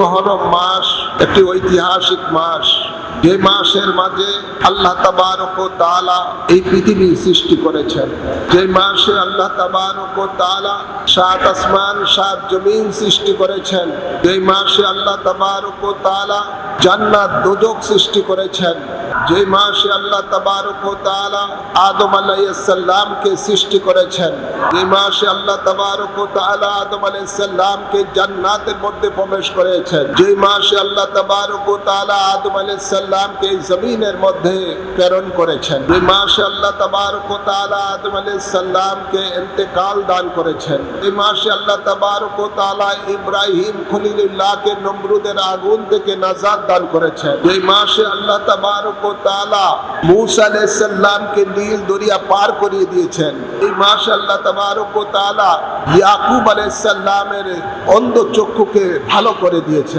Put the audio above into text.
মহরম মাস একটি ঐতিহাসিক মাস, যে মাসের মাঝে আল্লাহ তাবারক ও তাআলা এই পৃথিবী সৃষ্টি করেছেন, যে মাসে আল্লাহ তাবারক ও তাআলা সাত আসমান সাত জমিন সৃষ্টি করেছেন, যে মাসে আল্লাহ তাবারক ও তাআলা জান্নাত দোজখ সৃষ্টি করেছেন, যে মাসে আল্লাহ তাবারক ও তাআলা আদম আলাইহিস সালামকে সৃষ্টি করেছেন, যে মাসে আল্লাহ তাবারক ও তাআলা আদম আলাইহিস সালামকে জান্নাতের মধ্যে প্রবেশ করেছেন, যে মাসে আল্লাহ তাবারক ও তাআলা আদম আলাইহিস সালামকে জমিনের মধ্যে প্রেরণ করেছেন, যে মাসে আল্লাহ তাবারক ও তাআলা আদম আলাইহিস সালামকে ইন্তেকাল দান করেছেন, যে মাসে আল্লাহ তাবারক ও তাআলা ইব্রাহিম খলিলুল্লাহকে নমরুদের আগুন থেকে নাজাত দান করেছেন, যে মাসে আল্লাহ তাবারক ও তাআলা মূসা আলাইহিস সালামকে নীল দরিয়া পার করিয়ে দিয়েছেন, এই মাসে আল্লাহ তাবারক ও তাআলা ইয়াকুব আলাইহিস সালামের অন্ধ চক্ষুকে ভালো করে দিয়েছেন।